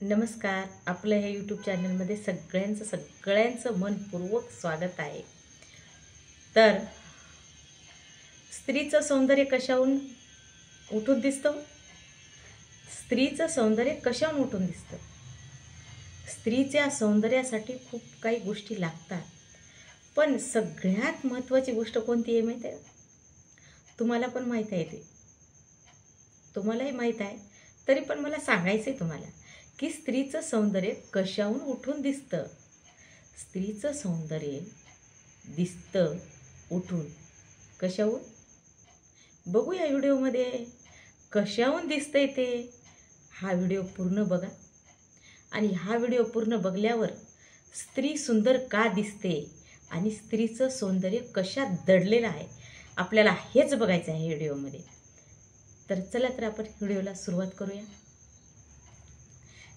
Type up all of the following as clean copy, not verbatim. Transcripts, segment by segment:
नमस्कार. आपलं हे यूट्यूब चॅनलमध्ये सगळ्यांचं मनपूर्वक स्वागत आहे. तर स्त्रीचं सौंदर्य कशाहून उठून दिसतं? स्त्रीचं सौंदर्य कशाहून उठून दिसतं? स्त्रीच्या सौंदर्यासाठी खूप काही गोष्टी लागतात, पण सगळ्यात महत्त्वाची गोष्ट कोणती आहे माहीत आहे? तुम्हाला पण माहीत आहे, ते तुम्हालाही माहीत आहे, तरी पण मला सांगायचं आहे तुम्हाला की स्त्रीचं सौंदर्य कशाहून उठून दिसतं. स्त्रीचं सौंदर्य दिसतं उठून कशाहून? बघू या व्हिडिओमध्ये कशाहून दिसतंय ते. हा व्हिडिओ पूर्ण बघा, आणि हा व्हिडिओ पूर्ण बघल्यावर स्त्री सुंदर का दिसते आणि स्त्रीचं सौंदर्य कशात दडलेलं आहे आपल्याला हेच बघायचं आहे व्हिडिओमध्ये. तर चला तर आपण व्हिडिओला सुरुवात करूया.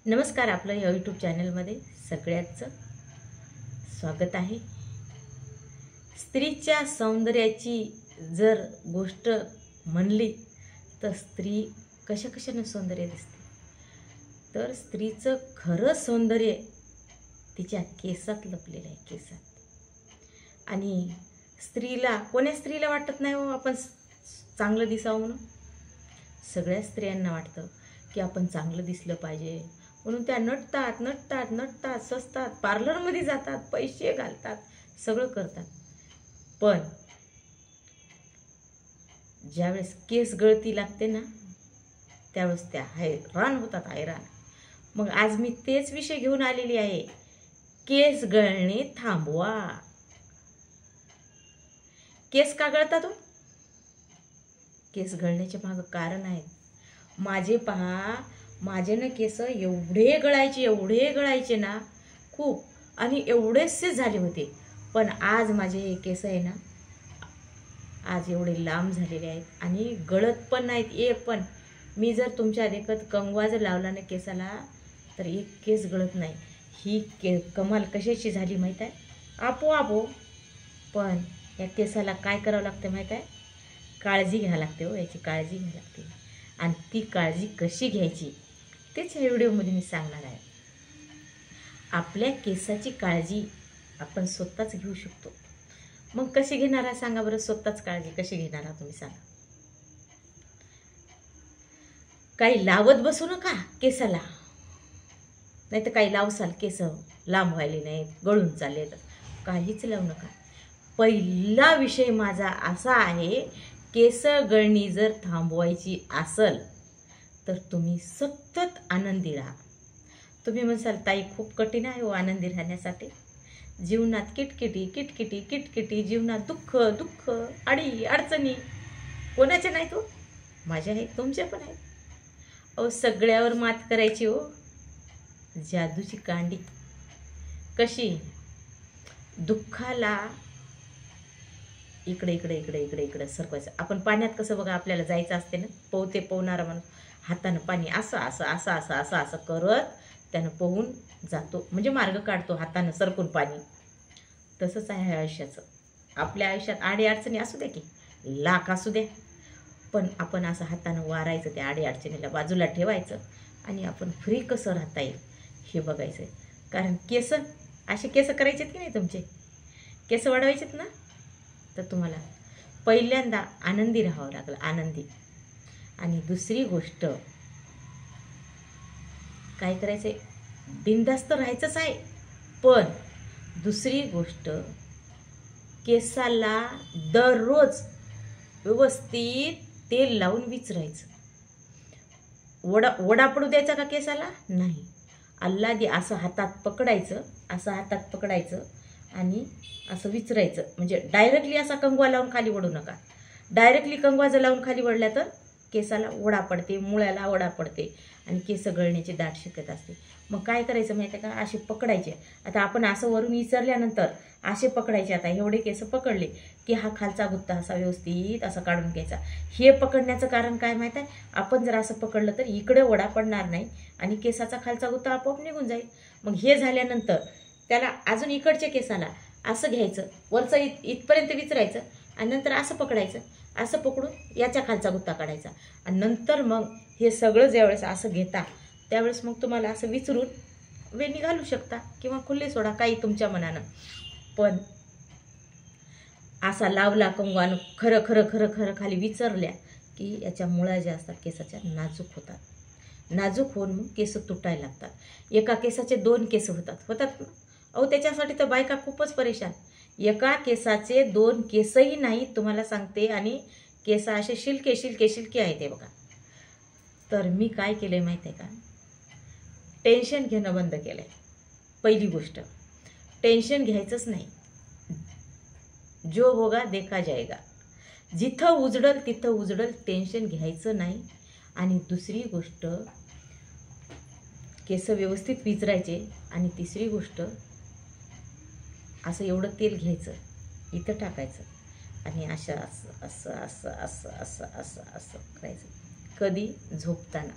नमस्कार. आपलं या यूट्यूब चॅनलमध्ये सगळ्यांचं स्वागत आहे. स्त्रीच्या सौंदर्याची जर गोष्ट म्हणली तर स्त्री कशानं सौंदर्य दिसते? तर स्त्रीचं खरं सौंदर्य तिच्या केसात लपलेलं आहे, केसात. आणि कोण्या स्त्रीला वाटत नाही हो आपण चांगलं दिसावं म्हणून? सगळ्या स्त्रियांना वाटतं की आपण चांगलं दिसलं पाहिजे, म्हणून त्या नटतात, सजतात, पार्लरमध्ये जातात, पैसे घालतात, सगळं करतात. पण ज्यावेळेस केस गळती लागते ना, त्यावेळेस त्या हैराण होतात, हैराण. मग आज मी तेच विषय घेऊन आलेली आहे. केस गळणे थांबवा. केस का गळतात हो? केस गळण्याचे मागं कारण आहे. माझे ना केस एवढे गळायचे ना खूप, आणि एवढेसे झाले होते. पण आज माझे हे केस आहे ना, आज एवढे लांब झालेले आहेत आणि गळत पण नाहीत एक पण. मी जर तुमच्या देखत कंगवा जर लावला ना केसाला तर एक केस गळत नाही. ही कमाल कशाची झाली माहीत आहे? आपोआप. पण या केसाला काय करावं लागतं माहीत आहे? काळजी घ्यावी लागते हो, याची काळजी घ्यावी लागते. आणि ती काळजी कशी घ्यायची तेच या व्हिडिओमध्ये मी सांगणार आहे. आपल्या केसाची काळजी आपण स्वतःच घेऊ शकतो. मग कशी घेणार आहे सांगा बरं? स्वतःच काळजी कशी घेणार आहे तुम्ही सांगा? काही लावत बसू नका केसाला, नाही तर काही लावसाल केस लांब व्हायले नाहीत, गळून चालले, तर काहीच लावू नका. पहिला विषय माझा असा आहे, केस गळणी जर थांबवायची असेल तर तुम्ही सतत आनंदी राहा. तुम्ही म्हणसाल ताई खूप कठीण आहे हो आनंदी राहण्यासाठी. जीवनात किटकिटी, जीवनात दुःख अडचणी कोणाच्या नाहीत हो? माझ्या आहेत, तुमच्या पण आहेत. अहो सगळ्यावर मात करायची हो. जादूची कांडी कशी? दुःखाला इकडे सरकवायचं. आपण पाण्यात कसं बघा, आपल्याला जायचं असते ना, पोहणारा माणूस हातानं पाणी असं करत त्यानं पोहून जातो, म्हणजे मार्ग काढतो हातानं सरकून पाणी. तसंच आहे आयुष्याचं. आपल्या आयुष्यात आडी अडचणी असू द्या की लाख असू द्या, पण आपण असं हातानं वारायचं, त्या आडी अडचणीला बाजूला ठेवायचं आणि आपण फ्री कसं राहता येईल हे बघायचं. कारण असे केस करायचेत की नाही, तुमचे केस वाढवायचेत ना, तर तुम्हाला पहिल्यांदा आनंदी राहावं लागलं, आनंदी. आणि दुसरी गोष्ट काय करायचंय? बिनधास्त राहायचंच आहे. पण दुसरी गोष्ट, केसाला दररोज व्यवस्थित तेल लावून विचरायचं. वडा पडू द्यायचा का केसाला? नाही. अल्लादी असं हातात पकडायचं आणि असं विचरायचं. म्हणजे डायरेक्टली असा कंगवा लावून खाली वडू नका. डायरेक्टली कंगवा जर लावून खाली वडल्या तर केसाला वडा पडते, मुळ्याला वडा पडते आणि केस गळण्याची दाट शक्यता असते. मग काय करायचं माहिती आहे का? असे पकडायचे. आता आपण असं वरून विचारल्यानंतर असे पकडायचे. आता एवढे केस पकडले की हा खालचा गुत्ता असा व्यवस्थित असा काढून घ्यायचा. हे पकडण्याचं कारण काय माहीत आहे? आपण जर असं पकडलं तर इकडे वडा पडणार नाही आणि केसाचा खालचा गुत्ता आपोआप निघून जाईल. मग हे झाल्यानंतर त्याला अजून इकडच्या केसाला असं घ्यायचं, वरचं इथपर्यंत विचरायचं आणि नंतर असं पकडायचं. असं पकडून याच्या खालचा गुत्ता काढायचा आणि नंतर मग हे सगळं ज्यावेळेस असं घेता त्यावेळेस मग तुम्हाला असं विचारून वेणी घालू शकता किंवा खुल्ले सोडा, काही तुमच्या मनानं. पण असा लावला कंगवान खरं खरं खरं खरं खाली विचारल्या की याच्या मुळा ज्या असतात केसाच्या नाजूक होतात. नाजूक होऊन मग केस तुटायला लागतात. एका केसाचे 2 केस होतात ना. अहो त्याच्यासाठी तर बायका खूपच परेशान. एका केसाचे 2 केसही नाही तुम्हाला सांगते, आणि केस असे शिलके शिलके शिलके आहेत ते बघा. तर मी काय केलं आहे माहीत आहे का, टेन्शन घेणं बंद केलं आहे. पहिली गोष्ट, टेन्शन घ्यायचंच नाही. जो होगा देखा जाएगा. जिथं उजडल तिथं उजडल, टेन्शन घ्यायचं नाही. आणि दुसरी गोष्ट, केस व्यवस्थित विचरायचे. आणि तिसरी गोष्ट, असं एवढं तेल घ्यायचं, इथं टाकायचं आणि असं असं असं असं असं असं असं असं करायचं. कधी? झोपताना,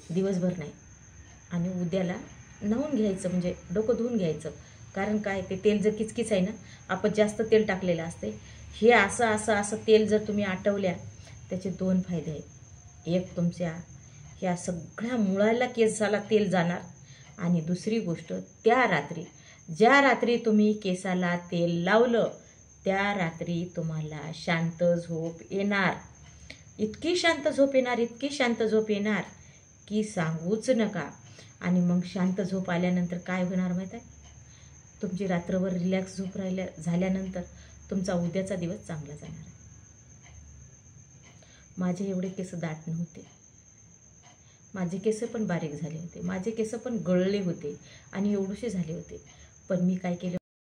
दिवसभर नाही. आणि उद्याला नवून घ्यायचं, म्हणजे डोकं धुवून घ्यायचं. कारण काय, ते तेल जर किचकिच आहे ना, आपण जास्त तेल टाकलेलं असते. हे असं असं असं तेल जर तुम्ही आटवल्या, त्याचे 2 फायदे आहेत. एक, तुमच्या ह्या सगळ्या मुळाला केसाला तेल जाणार. आणि दुसरी गोष्ट, त्या रात्री, ज्या रात्री तुम्ही केसाला तेल लावलं त्या रात्री तुम्हाला शांत झोप येणार. इतकी शांत झोप येणार, इतकी शांत झोप येणार की सांगूच नका. आणि मग शांत झोप आल्यानंतर काय होणार माहीत आहे, तुमची रात्रभर रिलॅक्स झोप झाल्यानंतर तुमचा उद्याचा दिवस चांगला जाणार आहे. माझे एवढे केस दाट नव्हते, माझे केस पण बारीक झाले होते, माझे केस पण गळले होते आणि एवढेसे झाले होते. पण मी काय केलं,